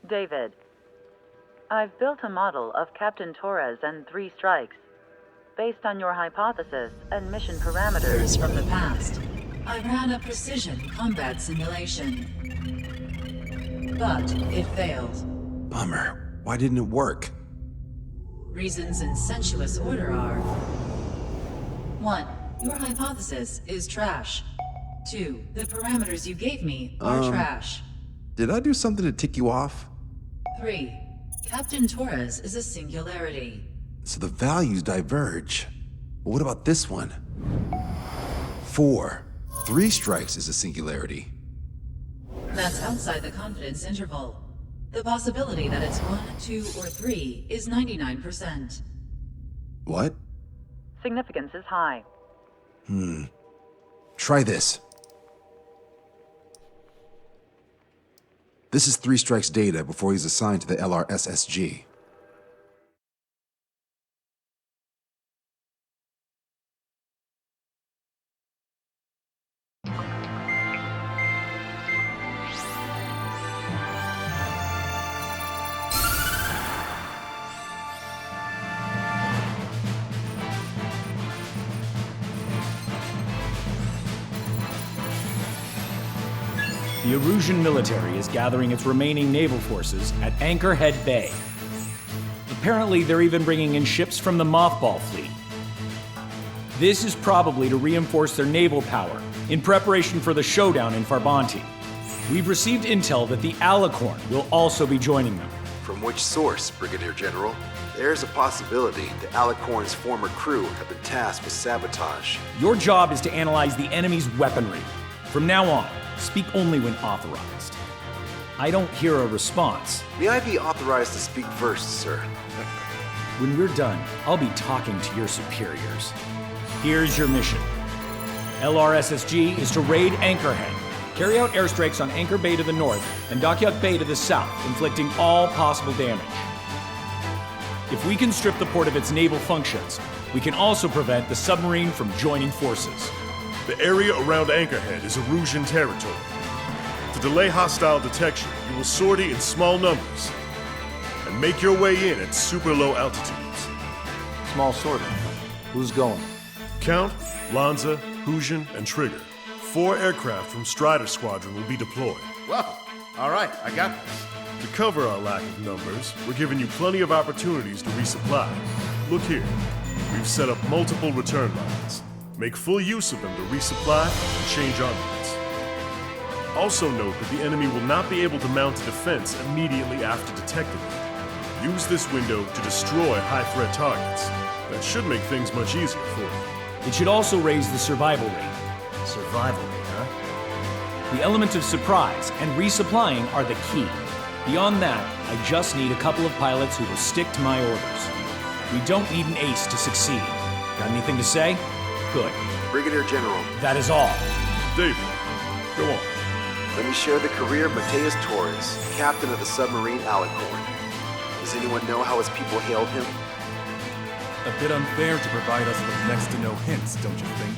David, I've built a model of Captain Torres and 3 strikes. Based on your hypothesis and mission parameters from the past, I ran a precision combat simulation. But it failed. Bummer. Why didn't it work? Reasons in sensuous order are: 1. Your hypothesis is trash. 2. The parameters you gave me are trash. Did I do something to tick you off? 3. Captain Torres is a singularity. So the values diverge. But what about this one? 4. 3 strikes is a singularity. That's outside the confidence interval. The possibility that it's 1, 2, or 3 is 99%. What? significance is high. Try this. This is 3 Strike's data before he's assigned to the LRSSG. The Erusian military is gathering its remaining naval forces at Anchorhead Bay. Apparently, they're even bringing in ships from the Mothball fleet. This is probably to reinforce their naval power in preparation for the showdown in Farbanti. We've received intel that the Alicorn will also be joining them. From which source, Brigadier General? There's a possibility the Alicorn's former crew have been tasked with sabotage. Your job is to analyze the enemy's weaponry. From now on, speak only when authorized. I don't hear a response. May I be authorized to speak first, sir? When we're done, I'll be talking to your superiors. Here's your mission. LRSSG is to raid Anchorhead, carry out airstrikes on Anchor Bay to the north and Dockyard Bay to the south, inflicting all possible damage. If we can strip the port of its naval functions, we can also prevent the submarine from joining forces. The area around Anchorhead is Erusian territory. To delay hostile detection, you will sortie in small numbers and make your way in at super low altitudes. Small sortie. Who's going? Count, Lanza, Hujan, and Trigger. 4 aircraft from Strider Squadron will be deployed. Well, all right, I got this. To cover our lack of numbers, we're giving you plenty of opportunities to resupply. Look here, we've set up multiple return lines. Make full use of them to resupply and change armaments. Also note that the enemy will not be able to mount a defense immediately after detecting it. Use this window to destroy high-threat targets. That should make things much easier for you. It should also raise the survival rate. Survival rate, huh? The element of surprise and resupplying are the key. Beyond that, I just need a couple of pilots who will stick to my orders. We don't need an ace to succeed. Got anything to say? Good. Brigadier General. That is all. David, go on. Let me share the career of Mateus Torres, captain of the submarine Alicorn. Does anyone know how his people hailed him? A bit unfair to provide us with next to no hints, don't you think?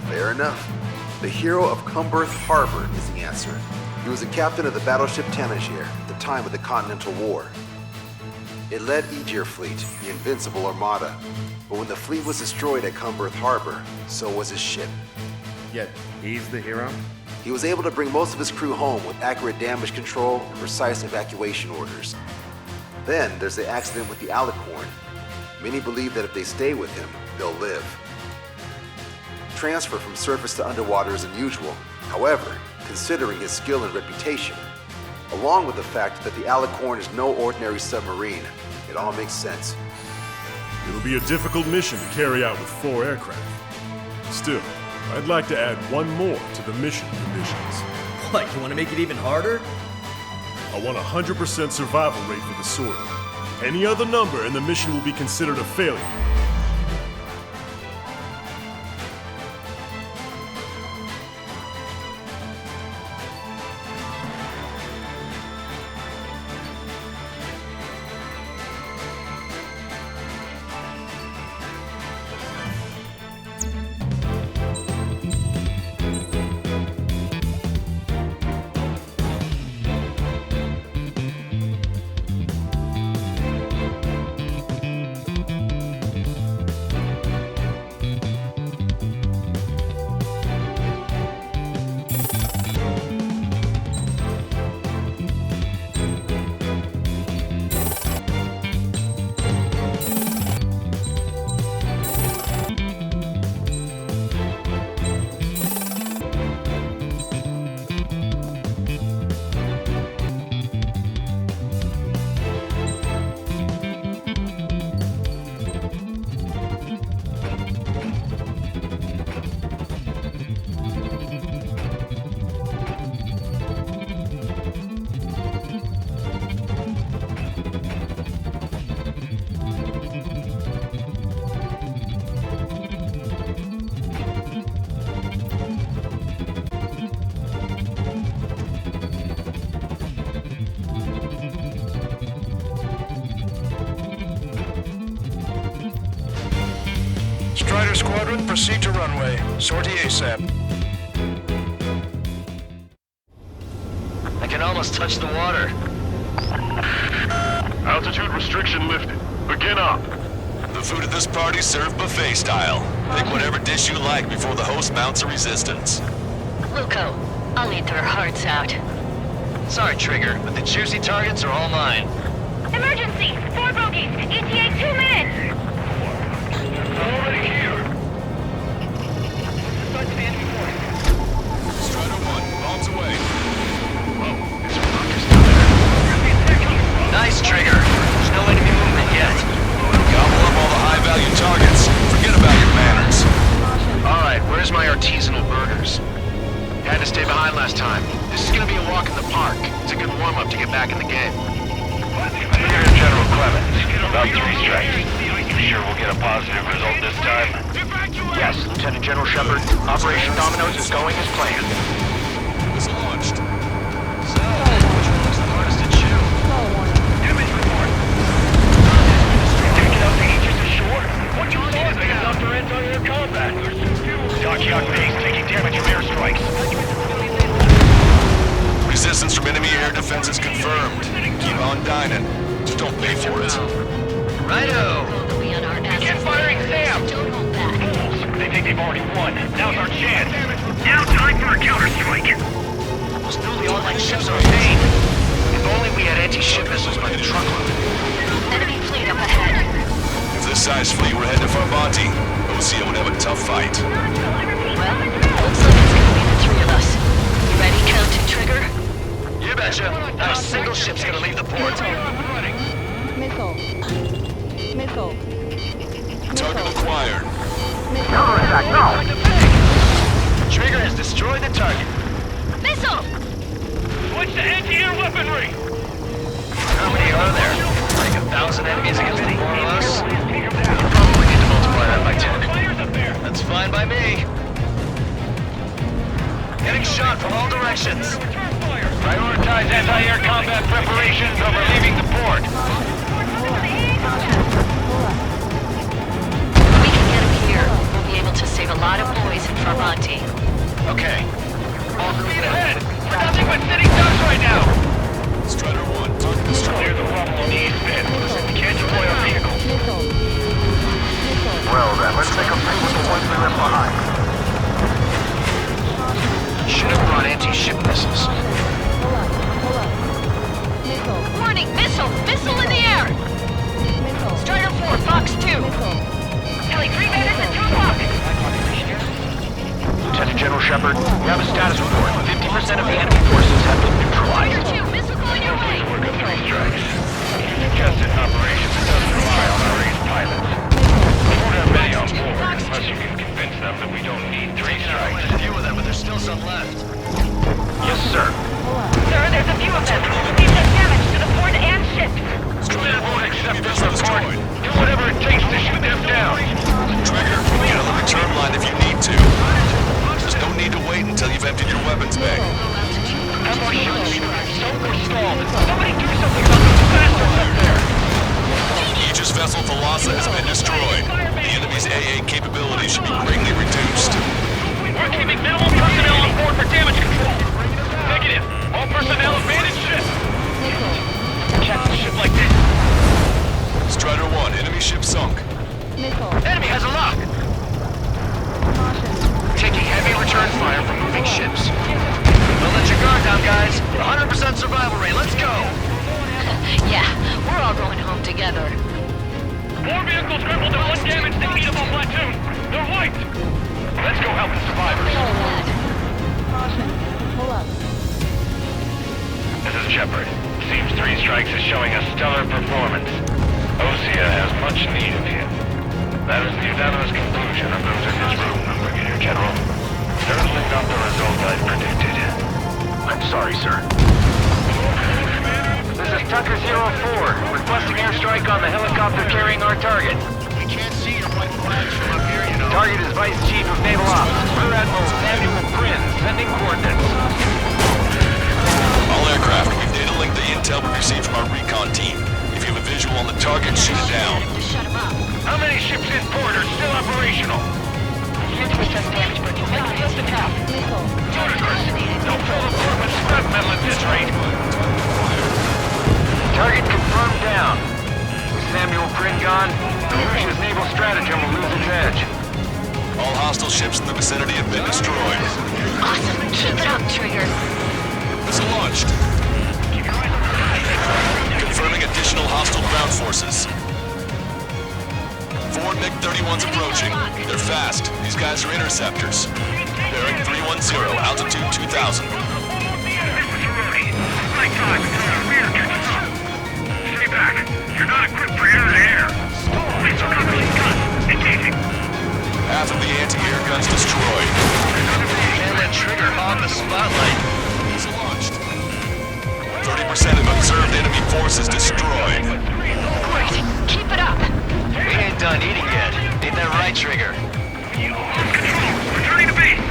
Fair enough. The hero of Cumberth Harbor is the answer. He was a captain of the battleship Tanager at the time of the Continental War. It led Aegir Fleet, the Invincible Armada. But when the fleet was destroyed at Cumberth Harbor, so was his ship. Yet, he's the hero? He was able to bring most of his crew home with accurate damage control and precise evacuation orders. Then there's the accident with the Alicorn. Many believe that if they stay with him, they'll live. Transfer from surface to underwater is unusual. However, considering his skill and reputation, along with the fact that the Alicorn is no ordinary submarine, it all makes sense. It'll be a difficult mission to carry out with 4 aircraft. Still, I'd like to add one more to the mission conditions. What, you want to make it even harder? I want a 100% survival rate for the sortie. Any other number and the mission will be considered a failure. underway. Sortie ASAP. I can almost touch the water. Altitude restriction lifted. Begin up. The food at this party served buffet style. Pick whatever dish you like before the host mounts a resistance. Luco, I'll eat their hearts out. Sorry, Trigger, but the juicy targets are all mine. Emergency! 4 bogeys! ETA 2 minutes! Already here. Strider 1, bombs away. Nice, Trigger. There's no enemy movement yet. Gobble up all the high-value targets. Forget about your manners. Alright, where's my artisanal burgers? Had to stay behind last time. This is gonna be a walk in the park. It's a good warm-up to get back in the game. Brigadier General Clemens, about 3 strikes. You sure we'll get a positive result this time? Yes, Lieutenant General Shepard. Operation Domino is going as planned. Missile launched. So, which one looks the hardest to chew? Damage report. Taking out the Aegis ashore? What you saw is enough for anti-air combat. Dockyard base taking damage from airstrikes. Resistance from enemy air defenses confirmed. Keep on dining. Just don't pay for it. Righto! Begin firing Sam! Fools! They think they've already won. Now's our chance. Now time for a counterstrike. Still the online ships are a pain. If only we had anti-ship missiles by the truckload. Enemy fleet up ahead. If this size fleet were headed to Farbanti, OCO would have a tough fight. Well, looks like it's gonna be the 3 of us. You ready, Captain Trigger? You betcha. Not a single ship's gonna leave the port. Missile. Missile. Target acquired. Counterattack now! Trigger has destroyed the target. Missile! Switch to anti-air weaponry! How many are there? Like 1,000 enemies against 4 of us? You probably need to multiply that by 10. That's fine by me. Getting shot from all directions. Prioritize anti-air combat preparations over leaving the port. If we can get him here, we'll be able to save a lot of boys in Farbanti. Okay. Full speed ahead! We're nothing but sitting ducks right now! Strider 1, target destroyed. Clear the rubble on the east bend. We can't deploy our vehicle. Well then, let's make a break with the ones we left behind. Should have brought anti-ship missiles. Warning! Missile! Missile in the air! Strider 4, Fox 2. Heli 3 minutes at 2 o'clock. Lieutenant General Shepard, we have a status report. 50% of the enemy forces have been neutralized. Strider 2, missile going your way. Work of 3 strikes. Suggested an operation that doesn't rely on our ace pilots. We won't have many on board unless you can convince them that we don't need 3 strikes. Quite a few of them, but there's still some left. Yes, sir. Sir, there's a few of them. They've done damage to the port and ship. They won't accept this report. Do whatever it takes to shoot them down. Trigger, get on the return line if you need to. There's no need to wait until you've emptied your weapons bag. Have our ships either sunk or stalled. Somebody do something about those bastards up there. Aegis vessel Thalassa has been destroyed. The enemy's AA capability should be greatly reduced. We're keeping minimal personnel on board for damage control. Negative. All personnel abandon ship. Check the ship like this. Strider 1, enemy ship sunk. Enemy has a lock. Taking heavy return fire from moving ships. Don't let your guard down, guys. 100% survival rate. Let's go. Yeah, we're all going home together. 4 vehicles crippled and 1 damaged to Eatable platoon. They're wiped. Let's go help the survivors. This is Shepard. Seems 3 strikes is showing a stellar performance. Osea has much need of him. That is the unanimous conclusion of those in this room, Brigadier General. Certainly not the result I predicted. I'm sorry, sir. This is Tucker 04, requesting airstrike on the helicopter carrying our target. We can't see your white flags from up here, you know. Target is Vice Chief of Naval Ops, Rear Admiral Samuel Prinz, sending coordinates. All aircraft, we've data linked the intel we received from our recon team. If you have a visual on the target, shoot it down. Shut him up. How many ships in port are still operational? 50% gone, Russia's naval stratagem will lose its edge. All hostile ships in the vicinity have been destroyed. Awesome. Keep it up, Trigger. Missile launched. Confirming additional hostile ground forces. 4 MiG-31s approaching. They're fast. These guys are interceptors. Bearing 310, altitude 2000. Stay back. You're not equipped for air-to-air. Please recover these guns. Engaging. Half of the anti-air guns destroyed. And that Trigger on the spotlight. Missile launched. 30% of observed enemy forces destroyed. Great. Keep it up. We ain't done eating yet. Ain't that right, Trigger? Control. Returning to base.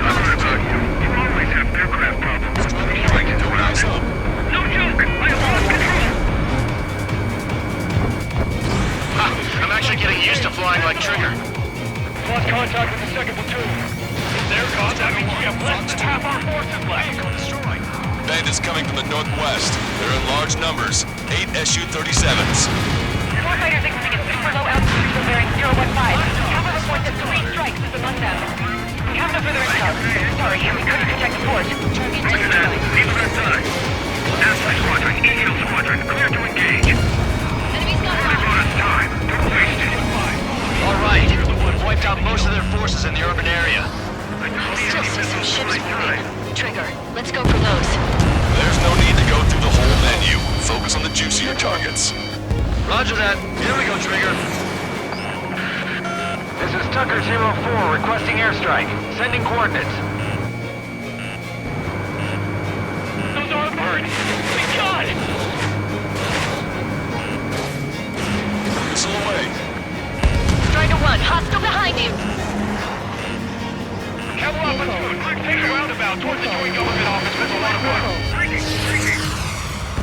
I've heard about you. You always have aircraft problems. Strike to what I saw. No joke. I have lost control. Ha! I'm actually getting used to flying like Trigger. Lost contact with the second platoon. If they're gone, that means we have less than half our forces left. Destroyed. Bandits coming from the northwest. They're in large numbers. 8 Su-37s. Warfighters exhibiting super low altitude from bearing 015. Cover reports that 3 strikes is among them. We have no further intel. Sorry, we couldn't detect the force. Neither have time. Alpha Squadron, EO Squadron, clear to engage. Enemy's got Only bonus time. Don't waste it. All right. We've wiped out most of their forces in the urban area. I still see some ships moving. Trigger, let's go for those. There's no need to go through the whole menu. Focus on the juicier targets. Roger that. Here we go, Trigger. This is Tucker 04 requesting airstrike. Sending coordinates. Those are birds. We got it! Missile away. Strider 1, hostile behind you. Cavalry platoon, take a roundabout towards the joint government office with a lot of work.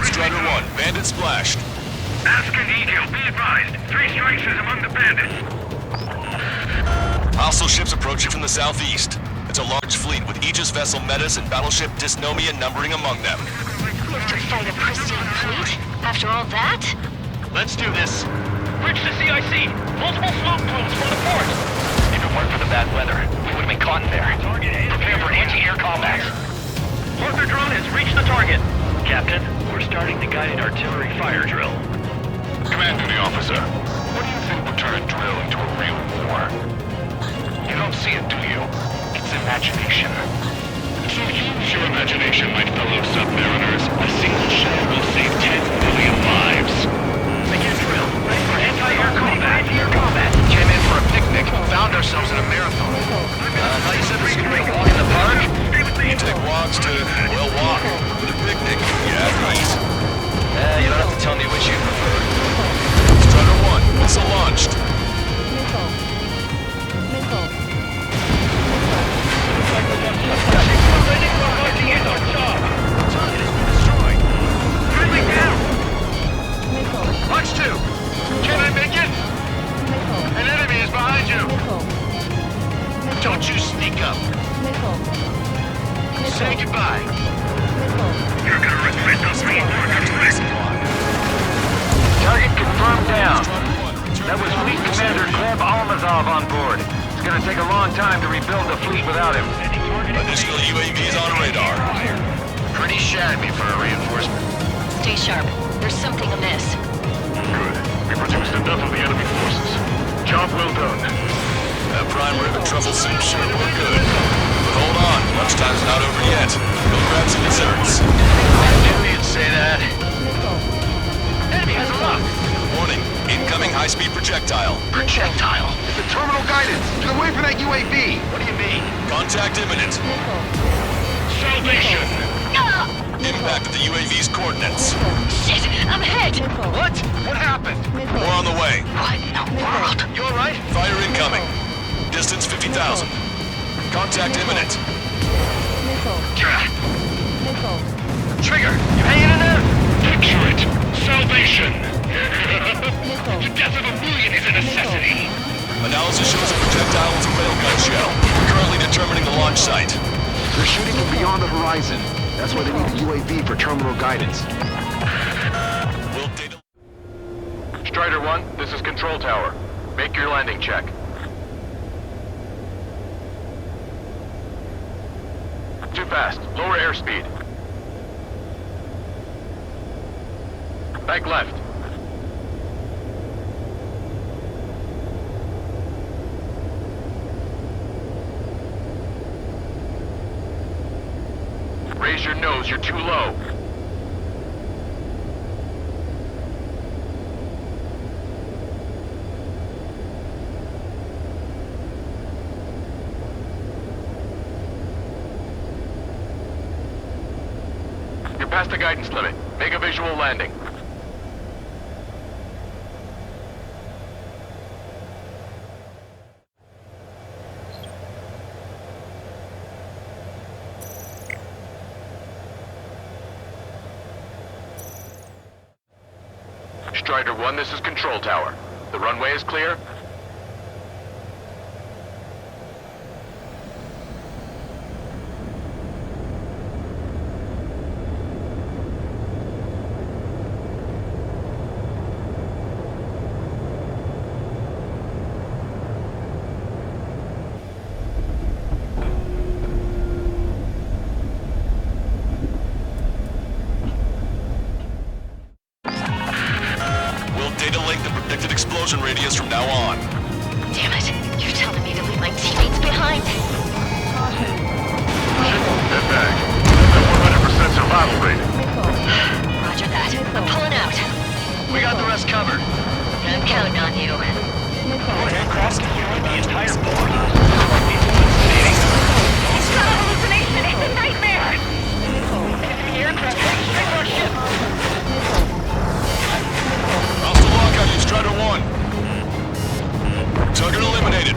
Strider 1, bandit splashed. Ask and Eagle, be advised. 3 strikes is among the bandits. Hostile ships approaching from the southeast. It's a large fleet with Aegis vessel Metis and battleship Dysnomia numbering among them. You have to fight a pristine fleet? After all that? Let's do this. Bridge to CIC. Multiple smoke plumes from the port. If it weren't for the bad weather, we would have been caught in there. Prepare for anti-air combat. Partner drone has reached the target. Captain, we're starting the guided artillery fire drill. Commanding officer, what do you think would turn a drill into a real war? You don't see it, do you? It's imagination. So use your imagination, my fellow submariners. A single shell will save 10 million lives. Begin drill. Ready for anti-air combat. Anti-air combat. Came in for a picnic. Found ourselves in a marathon. Thought you said this was gonna be a walk in the park? You take walks to, well, walk. With a picnic, yeah, please. You don't have to tell me which you prefer. Strider 1, missile launched. Missile. Missile. Missile. Watch 2. Can I make it? Missile. An enemy is behind you. Missile. Don't you sneak up. Missile. Say goodbye. Missile. You're gonna regret those reinforcements. Target confirmed down. That was Fleet Commander Gleb Almazov on board. It's gonna take a long time to rebuild the fleet without him. Additional UAVs on radar. Pretty shabby for a reinforcement. Stay sharp. There's something amiss. Good. We produced enough of the enemy forces. Job well done. That prime rib and truffle soup sure were good. But hold on, lunchtime's not over yet. Go grab some desserts. I knew you'd say that. Enemy has a lock. Warning, incoming high-speed projectile. Projectile. The terminal guidance! Get away from that UAV! What do you mean? Contact imminent. Salvation! Impact of the UAV's coordinates. Shit, I'm hit. What? What happened? More on the way. What in the world? You alright? Fire incoming. Distance 50,000. Contact imminent. Missile. Missile. Trigger, you hanging in there? Picture it! Salvation! Missile. The death of a million is a necessity! Analysis shows the projectile was a railgun shell. We're currently determining the launch site. They're shooting from beyond the horizon. That's why they need a UAV for terminal guidance. We'll data... Strider 1, this is Control Tower. Make your landing check. Too fast. Lower airspeed. Bank left. Raise your nose, you're too low. You're past the guidance limit. Make a visual landing. Strider 1, this is Control Tower. The runway is clear? Data link the predicted explosion radius from now on. Damn it. You're telling me to leave my teammates behind. Get back. At 100% survival rate. Roger that. I'm pulling out. We got the rest covered. I'm counting on you. Aircraft securing the entire board. It's not a hallucination. It's a nightmare. Enemy aircraft heading straight for our ship. Hostile lockout, you Strider 1. Target eliminated.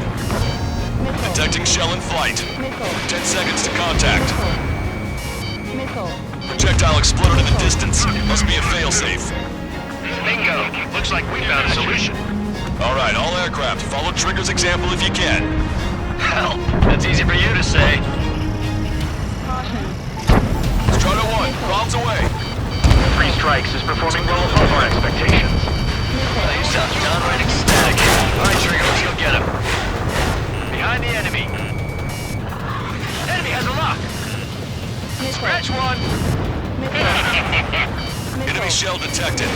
Detecting shell in flight. 10 seconds to contact. Projectile exploded in the distance. Must be a failsafe. Bingo. Looks like we found a solution. Alright, all aircraft, follow Trigger's example if you can. Hell, that's easy for you to say. Strider 1, bombs away. 3 strikes is performing well above our expectations. You sound downright ecstatic. Alright, Trigger, let's go get him. Behind the enemy. Enemy has a lock. Scratch 1. Enemy shell detected.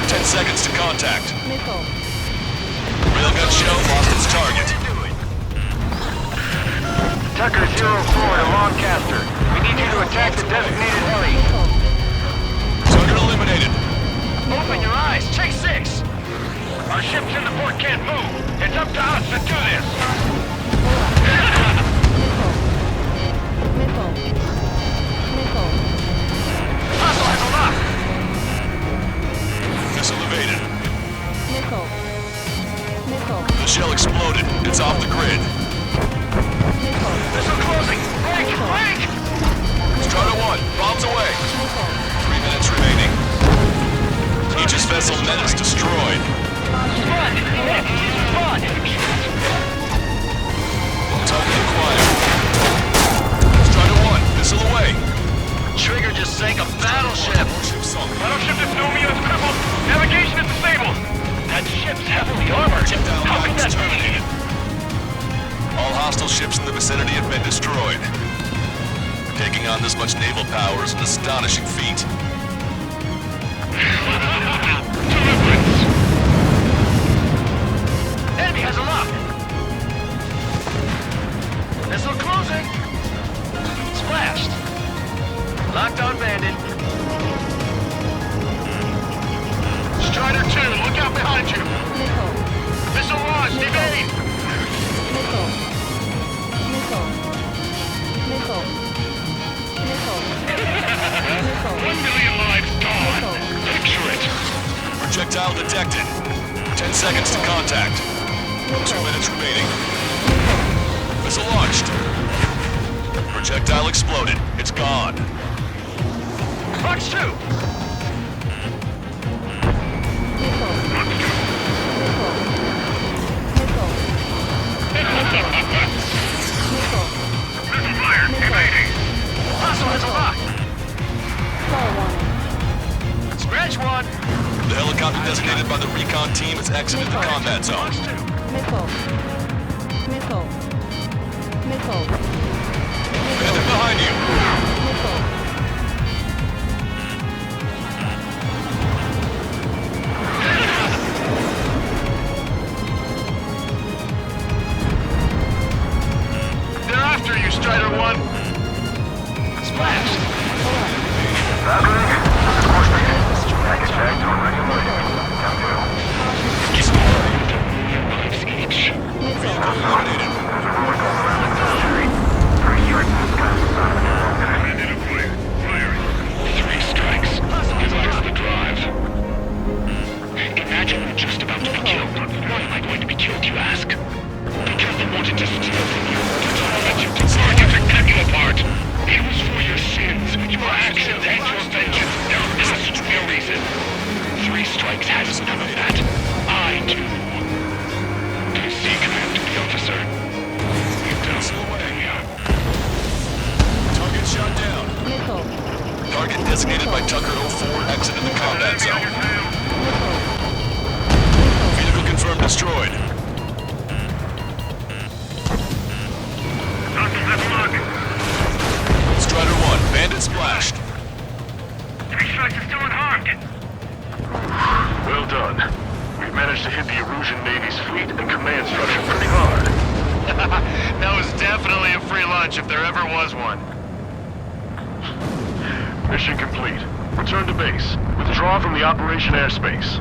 10 seconds to contact. Railgun shell lost its target. Tucker 04 to Lancaster. We need you to attack the designated heli. Target eliminated. Open your eyes. Check 6. Our ships in the port can't move. It's up to us to do this. Hostile has a lock. Missile evaded. The shell exploded. It's off the grid. Missile closing. Break! Break! Strider 1, bombs away. 3 minutes remaining. Aegis vessel Menace destroyed. Run! Run! Target acquired. Strider 1, missile away. Trigger just sank a battleship. Battleship is Domino is crippled. Navigation is disabled. That ship's heavily armored. How can that be? All hostile ships in the vicinity have been destroyed. Taking on this much naval power is an astonishing feat. Enemy has a lock. Missile closing. Splashed. Locked on bandit. Strider 2, look out behind you. Missile launched. Evade. 1 million lives gone. Picture it. Projectile detected. 10 seconds to contact. 2 minutes remaining. Missile launched. Projectile exploded. It's gone. Box 2. Missile fired. Evading. Hostile has a lock. Scratch 1. The helicopter designated by the recon team has exited the combat zone. Missile. Missile. Missile. Bandit behind you. Missile. They're after you, Strider 1. Splash! Three strikes. You've lost the drive. Imagine we're just about to be killed. Why am I going to be killed, you ask? Because they wanted to steal from you. Sorry to cut you apart. It was for your sins, your actions, and your vengeance. There is no real reason. Three strikes has none of that. I do. Do you see, Commander the officer? You don't know what I am. Target shot down. Missile. Target designated by Tucker 04 exited the combat zone. Vehicle confirmed destroyed. Strider 1, bandit splashed. Three strikes is still unharmed. Well done. We've managed to hit the Erusian Navy's fleet and command structure pretty hard. That was definitely a free lunch if there ever was one. Mission complete. Return to base. Withdraw from the operation airspace.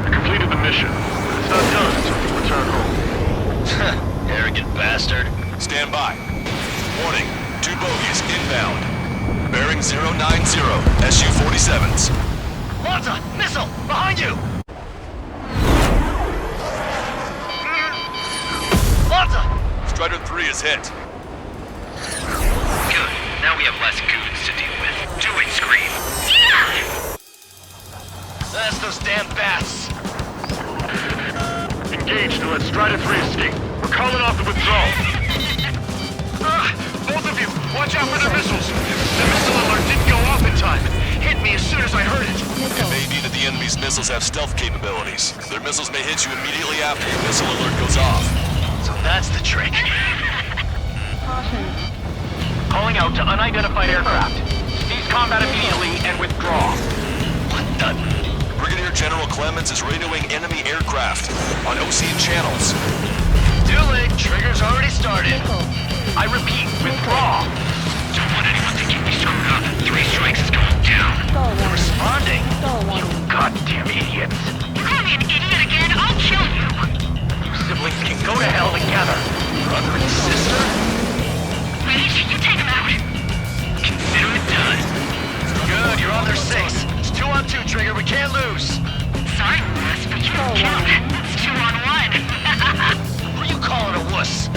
You completed the mission, but it's not done until you return home. Arrogant bastard. Stand by. Warning, 2 bogies inbound. Bearing 090, Su-47s. Lanza! Missile! Behind you! Lanza! Strider 3 is hit. Good. Now we have less goons to deal with. Do it, Scream! That's those damn bats! Engage to let Strider 3 escape. We're calling off the withdrawal. Both of you, watch out for their missiles. The missile alert didn't go off in time. Hit me as soon as I heard it. It may be that the enemy's missiles have stealth capabilities. Their missiles may hit you immediately after your missile alert goes off. So that's the trick. Caution. Calling out to unidentified aircraft. Cease combat immediately and withdraw. What the? Brigadier General Clemens is radioing enemy aircraft on Ocean channels. Too late. Trigger's already started. I repeat, withdraw. Don't want anyone to get me screwed up. Three strikes is going down. They're responding. You goddamn idiots. You call me an idiot again, I'll kill you. You siblings can go to hell together. Brother and sister. Ready? You take him out. Consider it done. Good, you're on their 6. It's 2 on 2, Trigger. We can't lose. Sorry, Wuss, but you don't count. It's 2 on 1. Who you calling a wuss?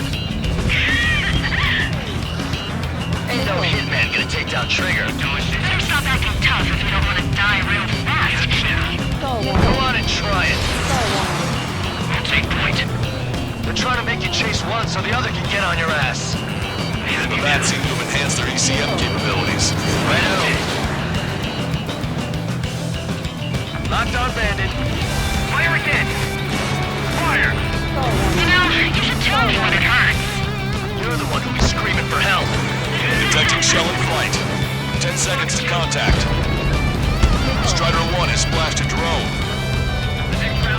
Ain't no hitman gonna take down Trigger. Better stop acting tough if you don't want to die real fast. Go on and try it. I'll take point. They're trying to make you chase one so the other can get on your ass. The bats seem to have enhanced their ECM capabilities. Righto. Locked on bandit. Fire again. Fire. You know, you should tell me when it hurts. You're the one who be screaming for help. Detecting shell in flight. 10 seconds to contact. Strider 1 has splashed a drone.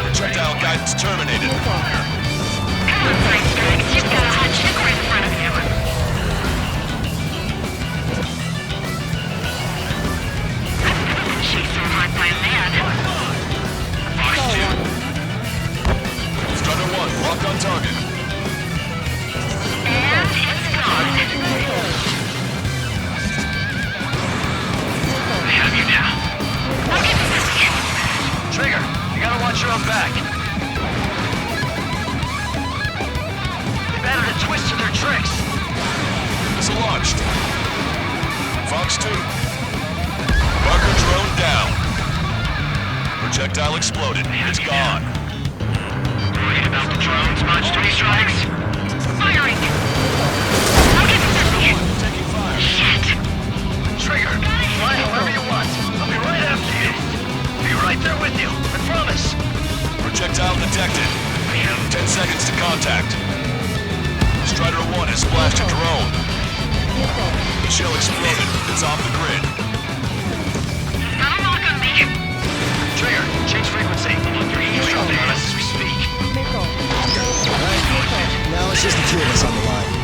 Projectile guidance terminated. Come on, Fine Strikes, you've got a hot chick right in front of you. She's so hard by a man. Strider 1, locked on target. And it's gone. I have you now. Okay, Trigger, you gotta watch your own back. They've added a twist to their tricks. Missile launched. Fox 2. Marker drone down. Projectile exploded. It's gone. Worried about the drones much, 3 strikes? firing. I'll get this. Taking fire. Shit. Trigger, fly however you want. I'll be right after you. Be right there with you. Hostile detected. 10 seconds to contact. Strider 1 has splashed a drone. The shell exploded. It's off the grid. Trigger, change frequency. You're eavesdropping on us as we speak. Now it's just the two of us on the line.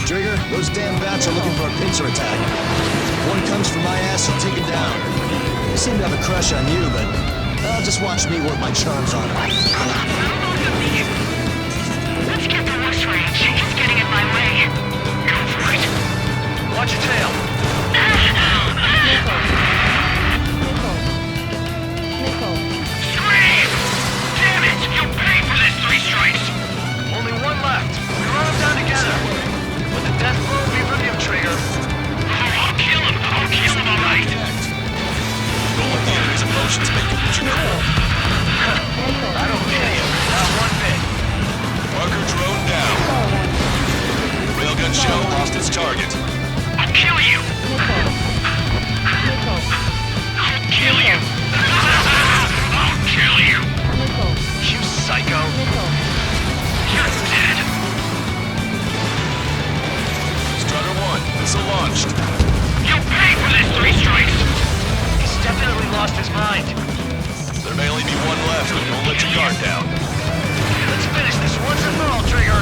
Trigger, those damn bats are looking for a pincer attack. If one comes for my ass, I'll take him down. They seem to have a crush on you, but just watch me work my charms on them. Let's get the worst range. It's getting in my way. Go for it. Watch your tail. Scream! Damn it! You paid for this 3 strikes! Only one left. We run them down together. But the death blow will be from you, Trigger. I'll kill him, all right. Don't let the enemy's emotions make you lose your cool. I don't kill you. Not one bit. Marker drone down. Railgun shell lost its target. I'll kill you! I'll kill you! I'll kill you! You psycho. You're dead! Strider 1, missile launched. You paid for this 3 strikes! He's definitely lost his mind. There may only be one left, but don't let your guard down. Let's finish this once and for all, Trigger.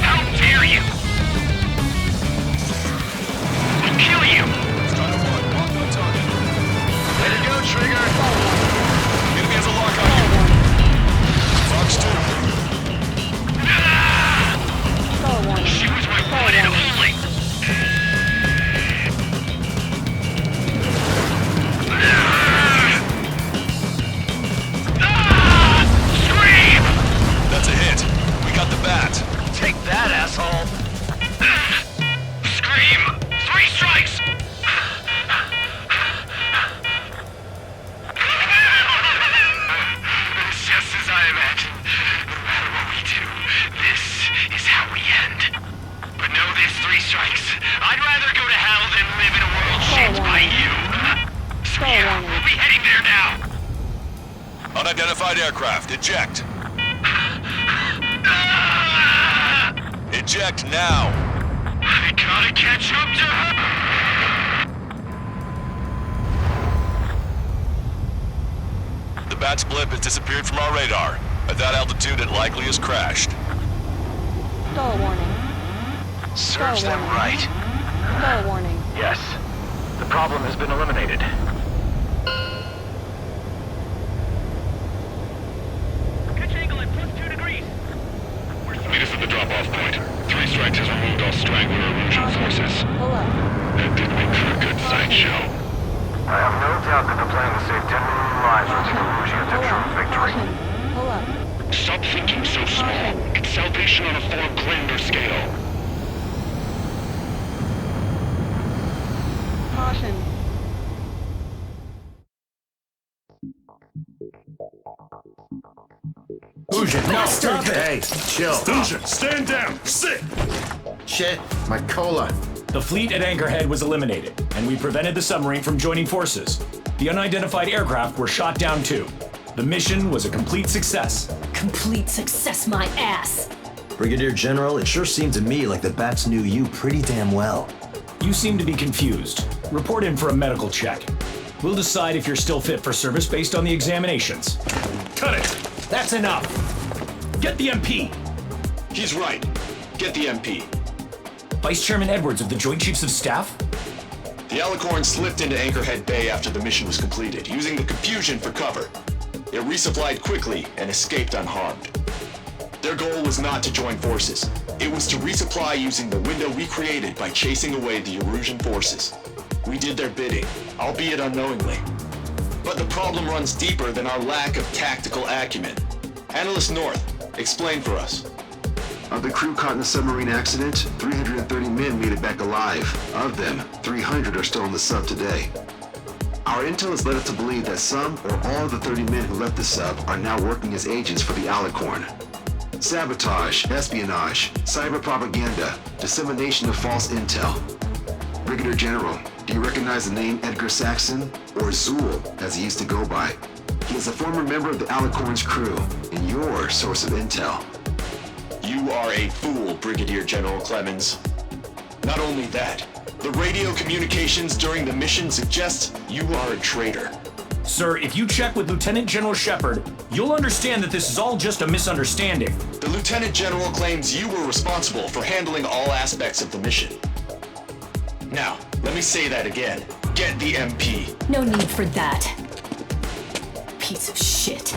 How dare you! I'll kill you! Strider 1, locked on target. Way to go, Trigger. Enemy has a lock on you. Fox 2. She was my one and only! Scream! That's a hit. We got the bat. Take that, asshole. Scream! 3 strikes! Just as I imagined. No matter what we do, this is how we end. But know this, 3 strikes. I'd rather go to hell than live in a world shaped by you. Yeah, we'll be heading there now. Unidentified aircraft. Eject. Eject now. I gotta catch up to her. The bat's blip has disappeared from our radar. At that altitude, it likely has crashed. Stall warning. Serves them right. Stall warning. Yes. The problem has been eliminated. Pitch angle at +2 degrees. Meet us at the drop-off point. 3 strikes has removed all strangler erosion forces. Pull up. That did make for a good sideshow. I have no doubt that the plan to save 10 million lives will take Illusion to true victory. Pull up. Stop thinking so small. It's salvation on a far grander scale. Caution. Illusion, no, stop it! Hey, chill. Illusion, stand down! Sit! Shit, my cola. The fleet at Anchorhead was eliminated, and we prevented the submarine from joining forces. The unidentified aircraft were shot down too. The mission was a complete success. Complete success, my ass! Brigadier General, it sure seemed to me like the bats knew you pretty damn well. You seem to be confused. Report in for a medical check. We'll decide if you're still fit for service based on the examinations. Cut it! That's enough! Get the MP! He's right. Get the MP. Vice Chairman Edwards of the Joint Chiefs of Staff? The Alicorn slipped into Anchorhead Bay after the mission was completed, using the confusion for cover. It resupplied quickly and escaped unharmed. Their goal was not to join forces. It was to resupply using the window we created by chasing away the Erusian forces. We did their bidding, albeit unknowingly. But the problem runs deeper than our lack of tactical acumen. Analyst North, explain for us. Of the crew caught in the submarine accident, 330 men made it back alive. Of them, 300 are still on the sub today. Our intel has led us to believe that some or all of the 30 men who left the sub are now working as agents for the Alicorn. Sabotage, espionage, cyber propaganda, dissemination of false intel. Brigadier General, do you recognize the name Edgar Saxon, or Zool, as he used to go by? He is a former member of the Alicorn's crew, and your source of intel. You are a fool, Brigadier General Clemens. Not only that, the radio communications during the mission suggest you are a traitor. Sir, if you check with Lieutenant General Shepard, you'll understand that this is all just a misunderstanding. The Lieutenant General claims you were responsible for handling all aspects of the mission. Now, let me say that again. Get the MP. No need for that. Piece of shit.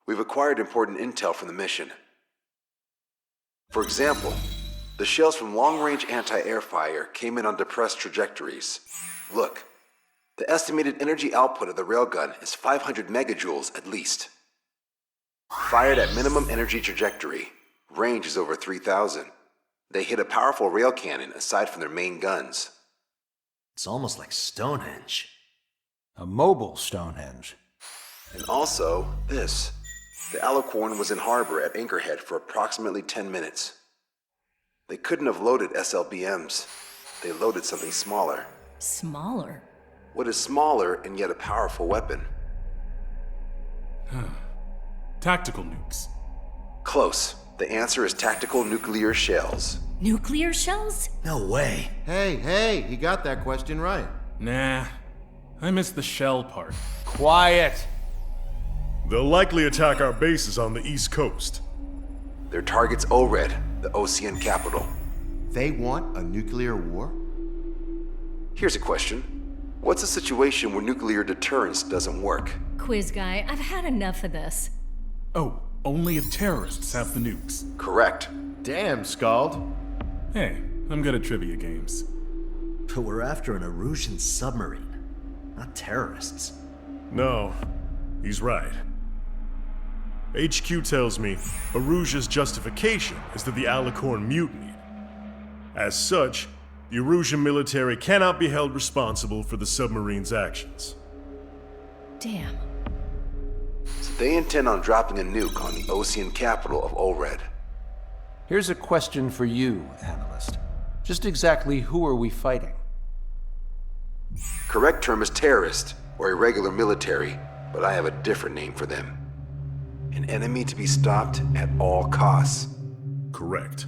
We've acquired important intel from the mission. For example, the shells from long-range anti-air fire came in on depressed trajectories. Look, the estimated energy output of the railgun is 500 megajoules at least. Fired at minimum energy trajectory, range is over 3,000. They hit a powerful rail cannon aside from their main guns. It's almost like Stonehenge. A mobile Stonehenge. And also, this. The Alicorn was in harbor at Anchorhead for approximately 10 minutes. They couldn't have loaded SLBMs. They loaded something smaller. Smaller? What is smaller and yet a powerful weapon? Tactical nukes. Close. The answer is tactical nuclear shells. Nuclear shells? No way. Hey, he got that question right. Nah, I missed the shell part. Quiet! They'll likely attack our bases on the East Coast. Their target's ORED, the Ocean capital. They want a nuclear war? Here's a question. What's a situation where nuclear deterrence doesn't work? Quiz guy, I've had enough of this. Oh, only if terrorists have the nukes. Correct. Damn, Scald. Hey, I'm good at trivia games. But we're after an Erusian submarine, not terrorists. No, he's right. HQ tells me Erusia's justification is that the Alicorn mutinied. As such, the Erusian military cannot be held responsible for the submarine's actions. Damn. So they intend on dropping a nuke on the Ocean capital of ORED. Here's a question for you, analyst. Just exactly who are we fighting? Correct term is terrorist, or irregular military, but I have a different name for them. An enemy to be stopped at all costs. Correct.